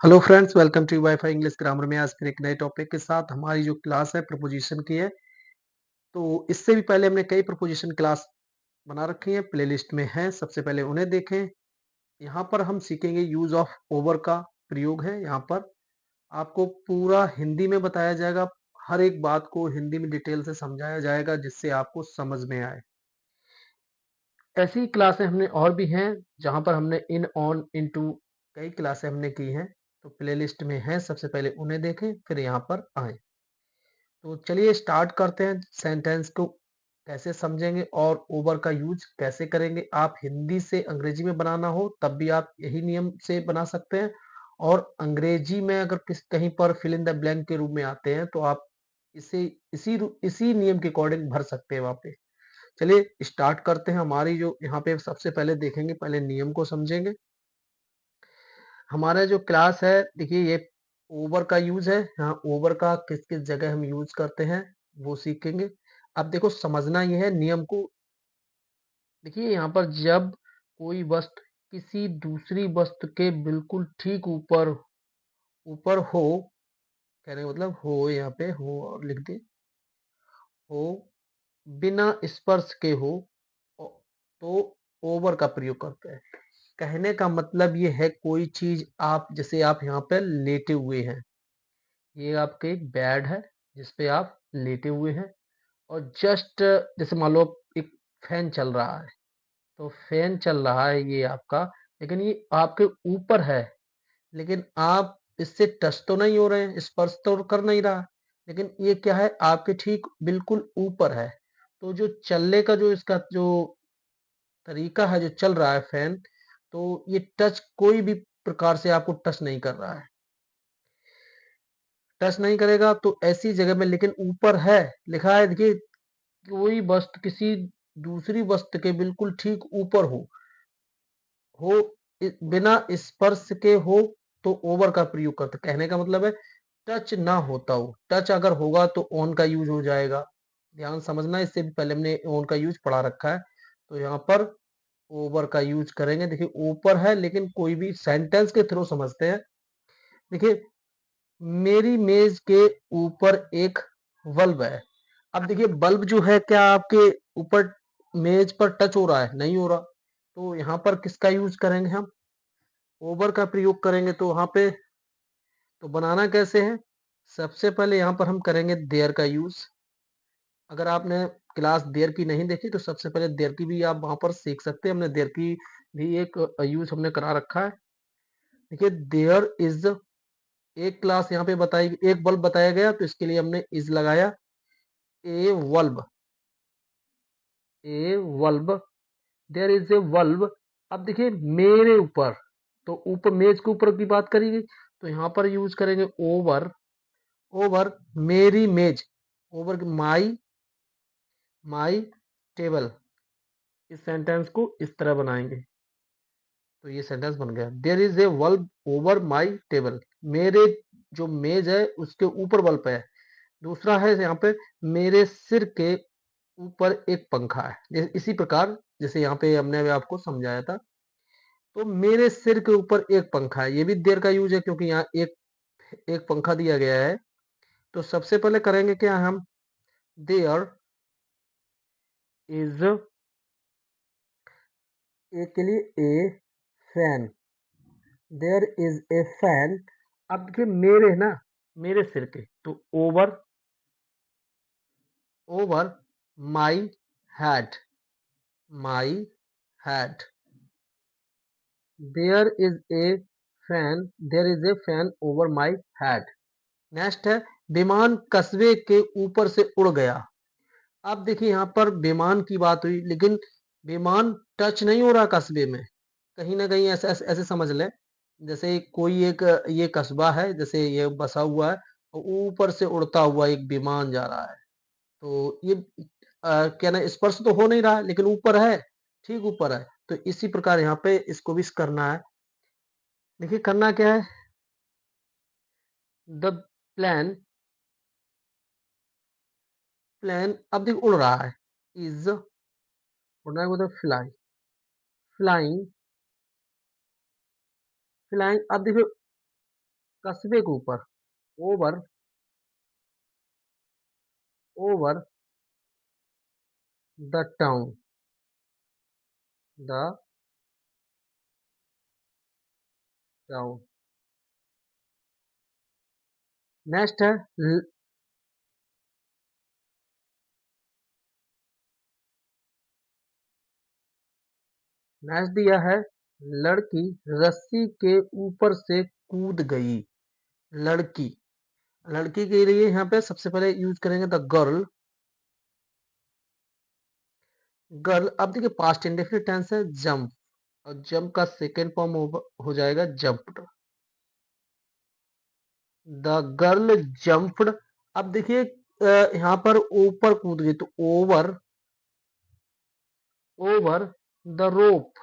Hello friends, welcome to WiFi English grammar में। आज फिर एक नए टॉपिक के साथ हमारी जो क्लास है प्रपोजिशन की है। तो इससे भी पहले हमने कई प्रपोजिशन क्लास बना रखी है, प्लेलिस्ट में है। सबसे पहले उन्हें देखें। यहाँ पर हम सीखेंगे यूज ऑफ ओवर का प्रयोग है। यहाँ पर आपको पूरा हिंदी में बताया जाएगा। हर एक बात को हिंदी में डिटेल से समझाया जाएगा जिससे आपको समझ में आए। ऐसी क्लासें हमने और भी हैं जहाँ पर हमने इन ऑन इनटू कई क्लासें हमने की हैं। तो प्लेलिस्ट में है, सबसे पहले उन्हें देखें फिर यहाँ पर आए। तो चलिए स्टार्ट करते हैं। सेंटेंस को कैसे समझेंगे और ओवर का यूज कैसे करेंगे। आप हिंदी से अंग्रेजी में बनाना हो तब भी आप यही नियम से बना सकते हैं, और अंग्रेजी में अगर कहीं पर फिल इन द ब्लैंक के रूप में आते हैं तो आप इसे इसी नियम के अकॉर्डिंग भर सकते हैं वहां पे। चलिए स्टार्ट करते हैं। हमारी जो यहाँ पे सबसे पहले देखेंगे, पहले नियम को समझेंगे। हमारा जो क्लास है, देखिए ये ओवर का यूज है। यहाँ ओवर का किस किस जगह हम यूज करते हैं वो सीखेंगे। अब देखो, समझना ये है नियम को। देखिए यहाँ पर जब कोई वस्तु किसी दूसरी वस्तु के बिल्कुल ठीक ऊपर ऊपर हो, कहने का मतलब हो, यहाँ पे हो और लिख दे, हो बिना स्पर्श के हो, ओ- तो ओवर का प्रयोग करते हैं। कहने का मतलब ये है, कोई चीज आप, जैसे आप यहाँ पे लेटे हुए हैं, ये आपके एक बेड है जिस पे आप लेटे हुए हैं, और जस्ट जैसे मान लो एक फैन चल रहा है, तो फैन चल रहा है ये आपका, लेकिन ये आपके ऊपर है। लेकिन आप इससे टच तो नहीं हो रहे हैं, स्पर्श तो कर नहीं रहा, लेकिन ये क्या है, आपके ठीक बिल्कुल ऊपर है। तो जो चलने का जो इसका जो तरीका है, जो चल रहा है फैन, तो ये टच कोई भी प्रकार से आपको टच नहीं कर रहा है। टच नहीं करेगा तो ऐसी जगह में, लेकिन ऊपर है लिखा है, देखिए, कोई वस्तु किसी दूसरी वस्तु के बिल्कुल ठीक ऊपर हो बिना स्पर्श के हो, तो ओवर का प्रयोग करते। कहने का मतलब है टच ना होता हो। टच अगर होगा तो ऑन का यूज हो जाएगा। ध्यान समझना, इससे भी पहले हमने ऑन का यूज पढ़ा रखा है। तो यहाँ पर ओवर का यूज करेंगे। देखिए ऊपर है, लेकिन कोई भी सेंटेंस के थ्रू समझते हैं। देखिए, मेरी मेज के ऊपर एक बल्ब है। अब देखिए, बल्ब जो है क्या आपके ऊपर मेज पर टच हो रहा है? नहीं हो रहा। तो यहाँ पर किसका यूज करेंगे हम? ओवर का प्रयोग करेंगे। तो वहां पे तो बनाना कैसे है? सबसे पहले यहाँ पर हम करेंगे देयर का यूज। अगर आपने क्लास देयर की नहीं देखी तो सबसे पहले देयर की भी आप वहां पर सीख सकते हैं। हमने देयर की भी एक यूज हमने करा रखा है। देखिए, देयर इज एक क्लास यहाँ पे बताई, एक बल्ब बताया गया तो इसके लिए हमने इज लगाया। ए वल्ब, ए वल्ब, देयर इज ए वल्ब। अब देखिए मेरे ऊपर, तो ऊपर मेज के ऊपर की बात करी गई, तो यहाँ पर यूज करेंगे ओवर। ओवर मेरी मेज, ओवर माई, माई टेबल। इस सेंटेंस को इस तरह बनाएंगे तो ये सेंटेंस बन गया, there is a bulb over my table. मेरे जो मेज है उसके ऊपर बल्ब है। दूसरा है यहाँ पे, मेरे सिर के ऊपर एक पंखा है। इसी प्रकार जैसे यहाँ पे हमने अभी आपको समझाया था, तो मेरे सिर के ऊपर एक पंखा है, ये भी देर का यूज है क्योंकि यहाँ एक एक पंखा दिया गया है। तो सबसे पहले करेंगे क्या हम, देयर इज, ए के लिए a fan, there is a fan. अब देखिए मेरे ना, मेरे सिर के, तो over, over my head, my head, there is a fan, there is a fan over my head. Next है, विमान कस्बे के ऊपर से उड़ गया। अब देखिए यहाँ पर विमान की बात हुई, लेकिन विमान टच नहीं हो रहा कस्बे में। कहीं ना कहीं ऐसे ऐसे, ऐसे समझ लें, जैसे कोई एक ये कस्बा है, जैसे ये बसा हुआ है, और ऊपर से उड़ता हुआ एक विमान जा रहा है। तो ये क्या ना, स्पर्श तो हो नहीं रहा है लेकिन ऊपर है, ठीक ऊपर है। तो इसी प्रकार यहाँ पे इसको भी करना है। देखिए करना क्या है, द प्लान, प्लान अब देखिए उड़ रहा है, इज उड़ना है मतलब फ्लाई, फ्लाइंग, फ्लाइंग। अब देखिए कस्बे के ऊपर। Over, over the town, the town. Next है नेक्स्ट दिया है लड़की रस्सी के ऊपर से कूद गई। लड़की, लड़की के लिए यहाँ पे सबसे पहले यूज करेंगे द गर्ल। गर्ल, अब देखिए पास्ट इंडेफिनिट टेंस है जंप, और जंप का सेकेंड फॉर्म हो जाएगा जंप्ड। The girl jumped. अब देखिए यहाँ पर ऊपर कूद गई तो over, over the rope,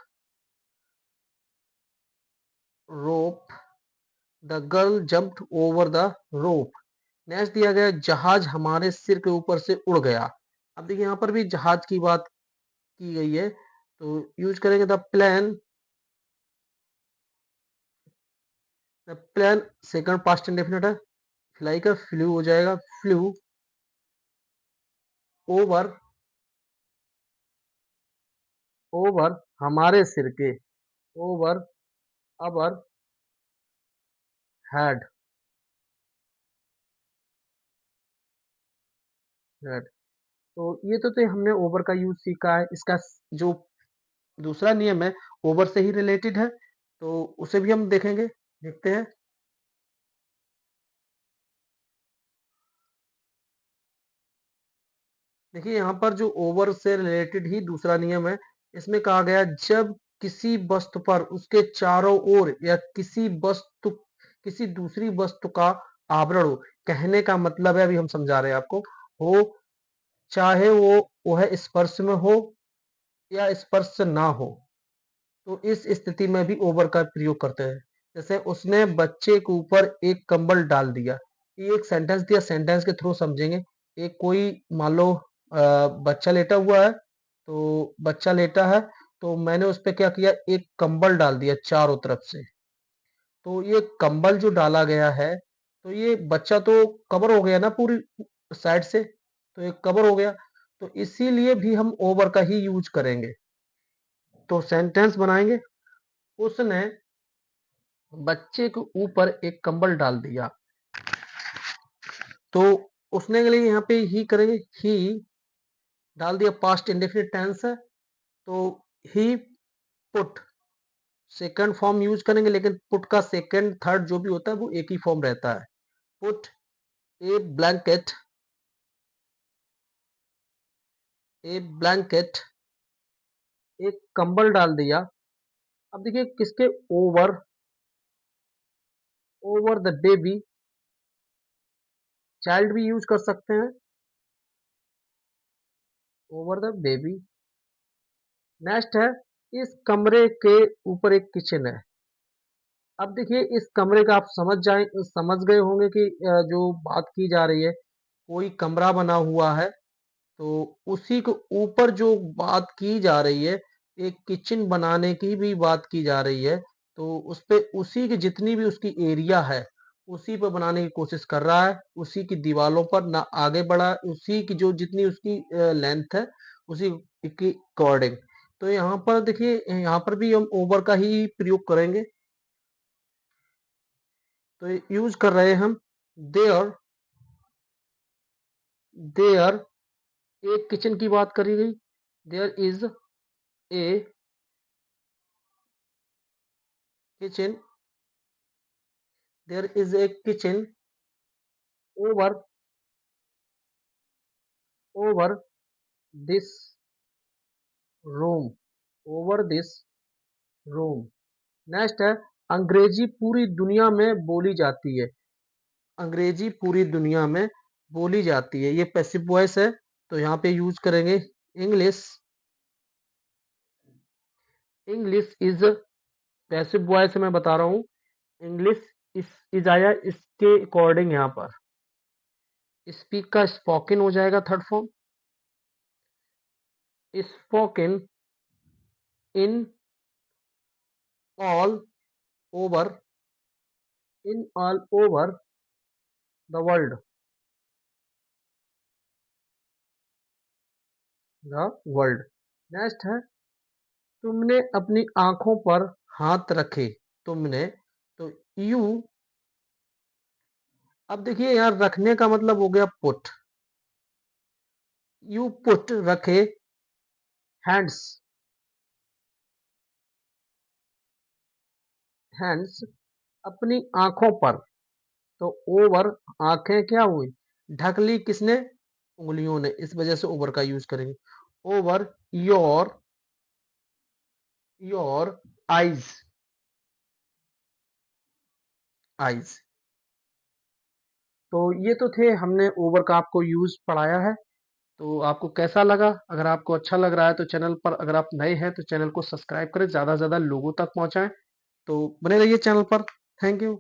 rope. The girl jumped over the rope. Next दिया गया जहाज हमारे सिर के ऊपर से उड़ गया। अब देखिए यहाँ पर भी जहाज की बात की गई है, तो यूज करेंगे the plane. The plane second past indefinite है, फ्लाई का फ्लू हो जाएगा, फ्लू ओवर, ओवर हमारे सिर के, ओवर अवर हेड, हेड। तो ये तो हमने ओवर का यूज सीखा है। इसका जो दूसरा नियम है ओवर से ही रिलेटेड है, तो उसे भी हम देखेंगे, देखते हैं। देखिए यहाँ पर जो ओवर से रिलेटेड ही दूसरा नियम है, इसमें कहा गया जब किसी वस्तु पर उसके चारों ओर या किसी दूसरी वस्तु का आवरण हो। कहने का मतलब है, अभी हम समझा रहे हैं आपको, हो चाहे वो वह स्पर्श में हो या स्पर्श ना हो, तो इस स्थिति में भी ओवर का प्रयोग करते हैं। जैसे उसने बच्चे के ऊपर एक कंबल डाल दिया, ये एक सेंटेंस दिया, सेंटेंस के थ्रू समझेंगे। एक कोई मान लो बच्चा लेटा हुआ है, तो बच्चा लेटा है, तो मैंने उस पे क्या किया, एक कंबल डाल दिया चारों तरफ से। तो ये कंबल जो डाला गया है, तो ये बच्चा तो कवर हो गया ना पूरी साइड से, तो ये कवर हो गया, तो इसीलिए भी हम ओवर का ही यूज करेंगे। तो सेंटेंस बनाएंगे, उसने बच्चे के ऊपर एक कंबल डाल दिया, तो उसने के लिए यहाँ पे ही करेंगे, ही डाल दिया, पास्ट इंडेफिनिट टेंस है, तो ही पुट सेकंड फॉर्म यूज करेंगे, लेकिन पुट का सेकंड थर्ड जो भी होता है वो एक ही फॉर्म रहता है। पुट ए ब्लैंकेट, ए ब्लैंकेट, एक कंबल डाल दिया। अब देखिए किसके over, over the baby, child भी यूज कर सकते हैं, ओवर द बेबी। नेक्स्ट है इस कमरे के ऊपर एक किचन है। अब देखिए इस कमरे का आप समझ गए होंगे कि जो बात की जा रही है, कोई कमरा बना हुआ है, तो उसी के ऊपर जो बात की जा रही है, एक किचन बनाने की भी बात की जा रही है, तो उस पे उसी की जितनी भी उसकी एरिया है, उसी पर बनाने की कोशिश कर रहा है, उसी की दीवारों पर ना आगे बढ़ा, उसी की जो जितनी उसकी लेंथ है, उसी की अकॉर्डिंग। तो यहाँ पर देखिए, यहाँ पर भी हम ओवर का ही प्रयोग करेंगे, तो यूज कर रहे हैं हम देयर, देयर एक किचन की बात करी गई, there is a kitchen, there is a kitchen over, over this room, over this room. Next है अंग्रेजी पूरी दुनिया में बोली जाती है। अंग्रेजी पूरी दुनिया में बोली जाती है, ये पैसिव वॉइस है, तो यहाँ पे यूज करेंगे English. English is passive voice मैं बता रहा हूँ, इंग्लिश इज आया इसके अकॉर्डिंग, यहाँ पर स्पीक का स्पोकन हो जाएगा third form, spoken in all over in all over the world, the world. Next है, तुमने अपनी आंखों पर हाथ रखे। तुमने, तो यू, अब देखिए यहाँ रखने का मतलब हो गया पुट। यू पुट, रखे, हैंड्स, हैंड्स, अपनी आंखों पर। तो ओवर, आंखें क्या हुई, ढक ली किसने, उंगलियों ने, इस वजह से ओवर का यूज करेंगे। Over your eyes, eyes. तो ये तो थे, हमने ओवर का आपको यूज पढ़ाया है। तो आपको कैसा लगा? अगर आपको अच्छा लग रहा है तो चैनल पर, अगर आप नए हैं तो चैनल को सब्सक्राइब करें, ज़्यादा से ज़्यादा लोगों तक पहुंचाएं। तो बने रहिए चैनल पर। Thank you.